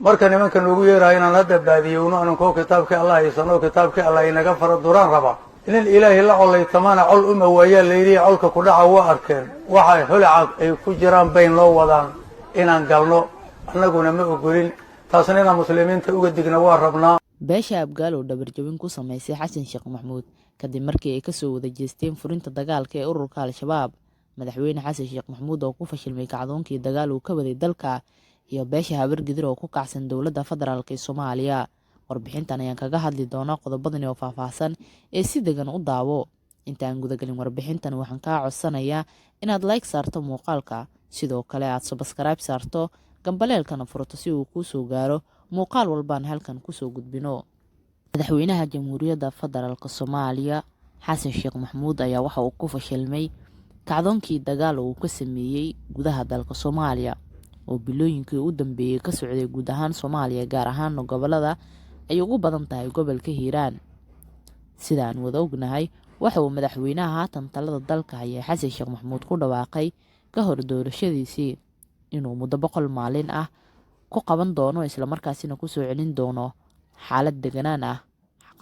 marka nimanka noogu yeerayo inaan hadda baadiyowno anunkoo kitaabkii allah haysanoo kitaabkii allah inaga fara duraan raba nin ilaahay la collaytamana col uma waayaa layidhi colka ku dhaca waa arkeen waxa holaca ay ku jiraan bayn loo wadaan inaan galno annaguna ma ogolin taasna inaan muslimiinta uga digna waa rabnaa. beesha abgaal oo dhabarjabin ku samaysay xasan sheekh maxamuud kadib markii ay kasoo wada jeesteen furinta dagaalka ee ururka al-shabaab madaxweyne xasan sheekh maxamuud oo ku fashilmay kacdoonkii dagaal uu ka waday dalka iyo beesha habargidir oo ku kacsan dowladda federaalk ee Soomaaliya. warbixintan ayaan kaga hadli doonaa qodobadan oo faahfaahsan ee si degan u daawo. intaan gudagalin warbixintan waxaan kaa codsanayaa inaad like saarto muuqaalka sidoo kale aad subscribe saarto gambaleelkana furto si uu kuu soo gaaro muuqaal walbaan halkan kusoo gudbino. madaxweynaha jamhuuriyadda federaalk Soomaaliya xasan sheekh maxamuud ayaa waxa uu ku fashilmay kacdoonkii dagaal uu ka sameeyay gudaha dalka Soomaaliya oo bilooyinkii u dambeeyay ka socday guud ahaan Soomaaliya gaar ahaan gobolada ay ugu badan tahay gobolka Hiiraan. sidaan wada ognahay waxa uu madaxweynaha haatan talada dalka haya xasan sheekh maxamuud ku dhawaaqay ka hor doorashadiisii inuu muddo 100 maalin ah ku qaban doono isla markaasina ku soo celin doono xaalad deganaan ah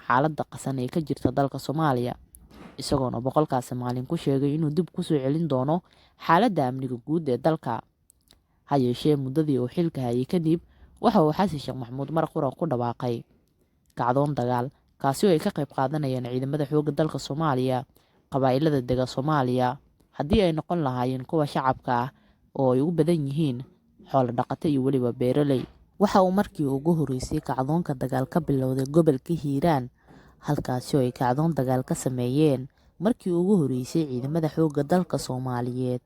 xaaladda qasan ee ka jirta dalka Soomaaliya isagoona 100kaas maalin ku sheegay inuu dib ku soo celin doono xaaladda amniga guud ee dalka. hayeeshee muddadii uu xilka hayay kadib waxa uu xasan sheekh maxamuud mar qura ku dhawaaqay kacdoon dagaal kaasi oo ay ka qayb qaadanayaan ciidamada xoogga dalka Soomaaliya qabaa'ilada dega Soomaaliya haddii ay noqon lahaayeen kuwa shacabka ah oo ay ugu badan yihiin xoolo dhaqato iyo waliba beeraley. waxa uu markii ugu horeysay kacdoonka dagaal ka bilowday gobolka Hiiraan halkaasi oo ay kacdoon dagaal ka sameeyeen markii ugu horeysay ciidamada xoogga dalka Soomaaliyeed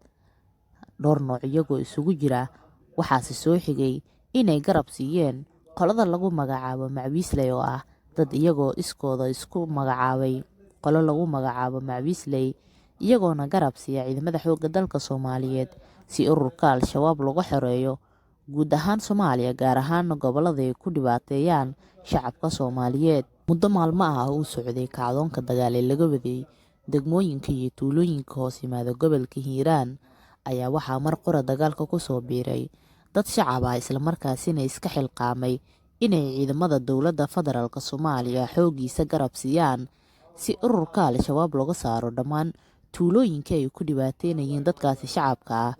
dhowr nooc iyagoo isugu jira waxaase soo xigay inay garab siiyeen qolada lagu magacaabo Macwiisley oo ah dad iyagoo iskooda isku magacaabay qolo lagu magacaabo Macwiisley iyagoona garab siiya ciidamada xoogga dalka Soomaaliyeed si ururka al-shabaab lagu xoreeyo guud ahaan Soomaaliya gaar ahaan gobolada ay ku dhibaateeyaan shacabka Soomaaliyeed. muddo maalmo ah uu socday kacdoonka dagaal ee laga waday degmooyinka iyo tuulooyinka hoos yimaada gobolka Hiiraan ayaa waxaa mar qura dagaalka ku soo biiray dad shacab ah isla markaasina iska xilqaamay inay ciidamada dowladda federaalk Soomaaliya xoogiisa garab siiyaan si ururka al-shabaab looga saaro dhammaan tuulooyinka ay ku dhibaateynayeen dadkaasi shacabka ah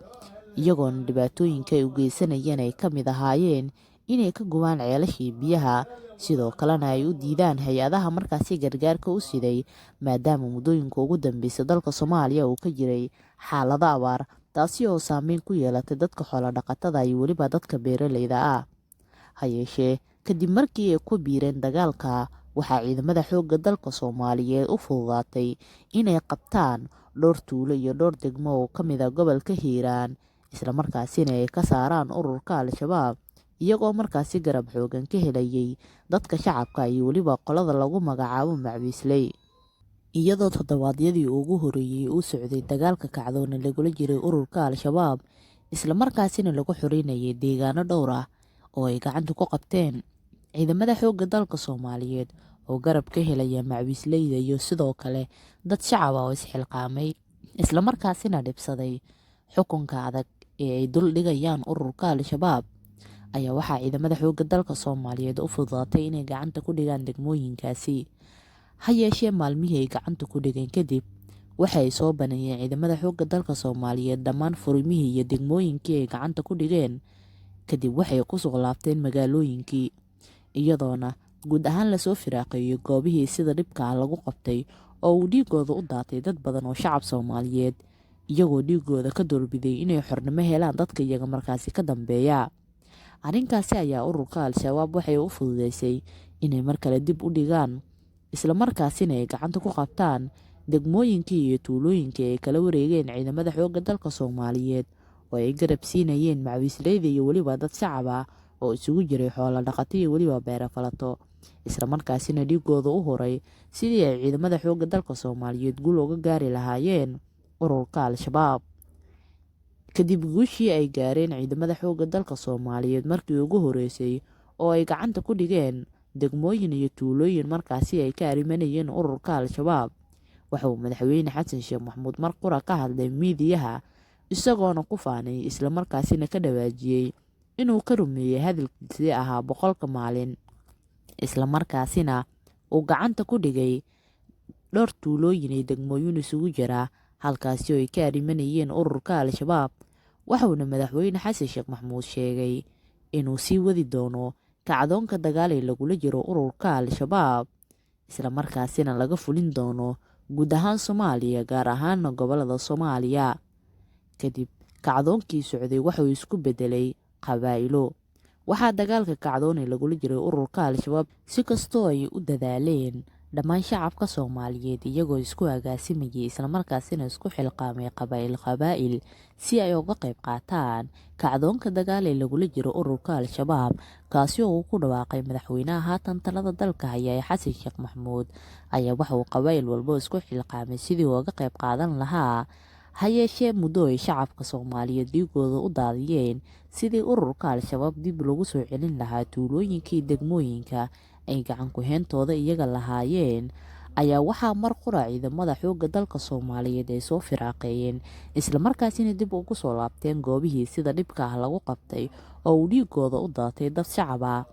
iyagoona dhibaatooyinka ay u geysanayeen ay ka mid ahaayeen inay ka gubaan ceelashii biyaha sidoo kalena ay u diidaan hay-adaha markaasi gargaarka u siday maadaama muddooyinka ugu dambeysay dalka Soomaaliya uu ka jiray xaalado abaar taasi oo saameyn ku yeelatay dadka xoolo dhaqatada iyo waliba dadka beeraleyda ah. hayeeshee kadib markii ay ku biireen dagaalka waxaa ciidamada xoogga dalka Soomaaliyeed u fududaatay inay qabtaan dhowr tuulo iyo dhowr degmo oo ka mid ah gobolka Hiiraan isla markaasina ay ka saaraan ururka al-shabaab iyagoo markaasi garab xoogan ka helayay dadka shacabka iyo waliba qolada lagu magacaabo Macwiisley. iyadoo toddobaadyadii ugu horeeyay uu socday dagaalka kacdoon lagula jiray ururka al-shabaab isla markaasina lagu xoreynayay deegaano dhowr ah oo ay gacanta ku qabteen ciidamada xoogga dalka Soomaaliyeed oo garab ka helaya Macwiisleyda iyo sidoo kale dad shacab ah oo isxilqaamay isla markaasina dhibsaday xukunka adag ee ay dul dhigayaan ururka al-shabaab ayaa waxaa ciidamada xoogga dalka Soomaaliyeed u fududaatay inay gacanta ku dhigaan degmooyinkaasi. hayeeshee maalmihii ay gacanta ku dhigeen kadib waxay soo baneeyeen ciidamada xoogga dalka Soomaaliyeed dhammaan furimihii iyo degmooyinkii ay gacanta ku dhigeen kadib waxay ku soo laabteen magaalooyinkii iyadoona guud ahaan lasoo firaaqeeyay goobihii sida dhibka ah lagu qabtay oo uu dhiigooda u daatay dad badan oo shacab Soomaaliyeed iyagoo dhiigooda ka doorbiday inay xornimo helaan dadka iyaga markaasi ka dambeeya. arrinkaasi ayaa ururka al-shabaab waxay u fududeysay inay mar kale dib u dhigaan isla markaasina ay gacanta ku qabtaan degmooyinkii iyo tuulooyinkii ay kala wareegeen ciidamada xoogga dalka Soomaaliyeed oo ay garab siinayeen Macwiisleyda iyo waliba dad shacab ah oo isugu jiray xoolo dhaqato iyo waliba beero falato isla markaasina dhiigooda u horay sidii ay ciidamada xoogga dalka Soomaaliyeed guul uga gaari lahaayeen ururka al-shabaab. kadib guushii ay gaareen ciidamada xoogga dalka Soomaaliyeed markii ugu horeysay oo ay gacanta ku dhigeen degmooyin iyo tuulooyin markaasi ay ka arimanayeen ururka al-shabaab waxa uu madaxweyne xasan sheekh maxamuud mar qura ka hadlay miidiyaha isagoona ku faanay isla markaasina ka dhawaajiyay inuu ka rumeeyey hadalkiisii ahaa 100 maalin, isla markaasina uu gacanta ku dhigay dhowr tuulooyin iyo degmooyin isugu jira halkaasi oo ay ka arrimanayeen ururka Al-Shabaab. Waxauna madaxweyne xasan sheekh maxamuud sheegay inuu sii wadi doono kacdoonka dagaal ee lagula jiro ururka Al-Shabaab, isla markaasina laga fulin doono guud ahaan Soomaaliya, gaar ahaan gobolada Soomaaliya. Kadib kacdoonkii socday wuxuu isku bedelay qabaa'ilo. Waxaa dagaalka kacdoon ee lagula jiray ururka Al-Shabaab si kastoo ay u dadaaleen dhammaan shacabka Soomaaliyeed iyagoo isku agaasimayay, isla markaasina isku xilqaamay qabaa'il si ay uga qayb qaataan kacdoonka dagaal ee lagula jiro ururka Al-Shabaab, kaasi oo uu ku dhawaaqay madaxweynaha haatan talada dalka haya ee xasan sheekh maxamuud. Ayaa waxa uu qabaa'il walba isku xilqaamay sidii uu uga qayb qaadan lahaa. Ha yeeshee muddo ay shacabka Soomaaliyeed dhiigooda u daadiyeen sidii ururka Al-Shabaab dib loogu soo celin lahaa tuulooyinkii degmooyinka ay gacan ku heentooda iyaga lahaayeen, ayaa waxaa mar qura ciidamada xoogga dalka Soomaaliyeed ay soo firaaqeeyeen, isla markaasina dib ugu soo laabteen goobihii sida dhibka ah lagu qabtay oo uu dhiigooda u daatay dad shacab ah.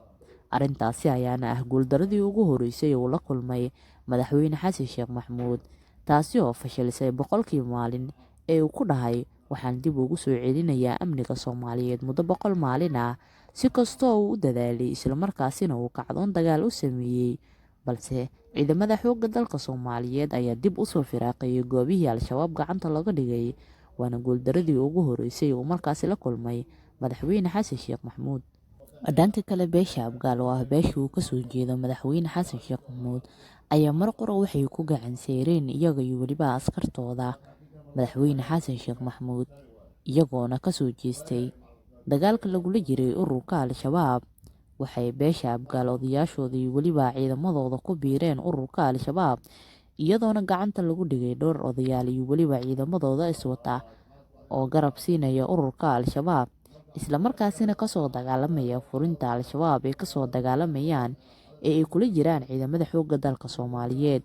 Arrintaasi ayaana ah guuldaradii ugu horeysay uu la kulmay madaxweyne xasan sheekh maxamuud, taasi oo fashilisay 100kii maalin ee uu ku dhahay waxaan dib ugu soo celinayaa amniga Soomaaliyeed muddo 100 maalin ah. Si kastoo uu u dadaalay, isla markaasina uu kacdoon dagaal u sameeyey, balse ciidamada xoogga dalka Soomaaliyeed ayaa dib u soo firaaqeeyay goobihii Al-Shabaab gacanta laga dhigay. Waana guuldaradii ugu horeysay uu markaasi la kulmay madaxweyne xasan sheekh maxamuud. Dhanka kale, beesha Abgaal oo ah beesha uu kasoo jeedo madaxweyne xasan sheekh maxamuud ayaa mar qura waxay ku gacan sayreen iyaga iyo weliba askartooda madaxweyne xasan sheekh maxamuud, iyagoona kasoo jeestay dagaalka lagula jiray ururka Al-Shabaab. Waxay beesha Abgaal odayaashooda iyo weliba ciidamadooda ku biireen ururka Al-Shabaab, iyadoona gacanta lagu dhigay dhowr odayaal iyo weliba ciidamadooda iswata oo garab siinaya ururka Al-Shabaab, isla markaasina kasoo dagaalamaya furinta Al-Shabaab ay kasoo dagaalamayaan ee ay kula jiraan ciidamada xoogga dalka Soomaaliyeed.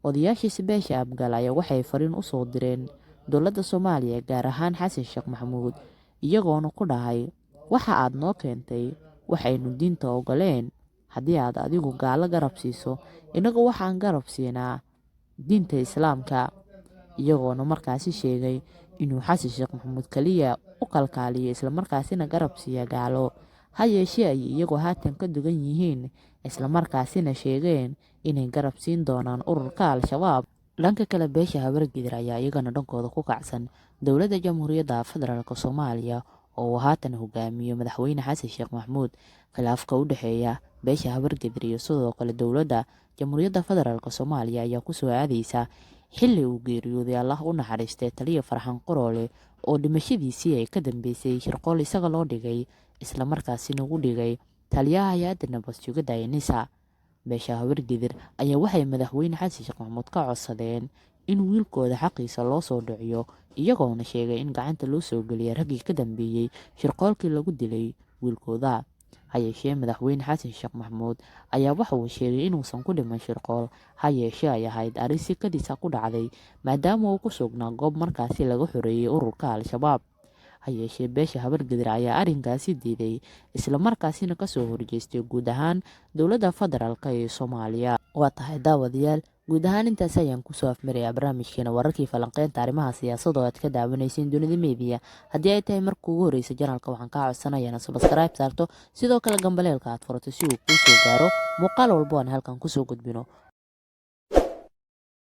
Odayaashiisa beesha Abgaal ayaa waxay fariin u soo direen dowladda Soomaaliya, gaar ahaan xasan sheekh maxamuud, iyagoona ku dhahay waxa aad noo keentay waxaynu diinta ogoleen. Haddii aad adigu gaalo garab siiso, inagu waxaan garab siinaa diinta Islaamka. Iyagoona markaasi sheegay inuu xasan sheekh maxamuud kaliya u kalkaaliyo, isla markaasina garab siiya gaalo. Ha yeeshee ay iyagoo haatan ka dugan yihiin, isla markaasina sheegeen inay garab siin doonaan ururka Al-Shabaab. Dhanka kale, beesha Habargidir ayaa iyagana dhankooda ku kacsan dowladda Jamhuuriyadda Federaalk Soomaaliya oo uu haatan hogaamiyo madaxweyne xasan sheekh maxamuud. Khilaafka u dhexeeya beesha Habargidir iyo sidoo kale dowladda Jamhuuriyadda Federaalk Soomaaliya ayaa ku soo aadaysa xilli uu geeriyooday Allah u naxariistay taliya Farxaan Qoroole oo dhimashadiisii ay ka dambeysay shirqool isaga loo dhigay, isla markaasina ugu dhigay taliyaha hay-adda nabad sugidda ee NISA. beesha Habargidir ayaa waxay madaxweyne xasan sheekh maxamuud ka codsadeen in wiilkooda xaqiisa loo soo dhiciyo, iyagoona sheegay in gacanta loo soo geliyay raggii ka dambeeyey shirqoolkii lagu dilay wiilkooda. Ha yeeshee madaxweyne xasan sheekh maxamuud ayaa waxa uu sheegay inuusan ku dhiman shirqool, ha yeeshee ay ahayd arrin si kadisa ku dhacday maadaama uu ku sugnaa goob markaasi laga xoreeyay ururka Al-Shabaab. Ha yeeshee beesha Habargidir ayaa arrinkaasi diiday, isla markaasina kasoo horjeestay guud ahaan dowladda federaalk ee Soomaaliya. Waa tahay daawadayaal, guud ahaan intaas ayaan kusoo afmarayaa barnaamijkeena wararkii falanqeynta arrimaha siyaasadda oo aad ka daawanayseen Dunida Media. Haddii ay tahay marka ugu horeysa janalka, waxaan kaa codsanayaa inaad subscribe saarto, sidoo kale gambaleelka aad furato si uu kuu soo gaaro muuqaal walbo aan halkan kusoo gudbino.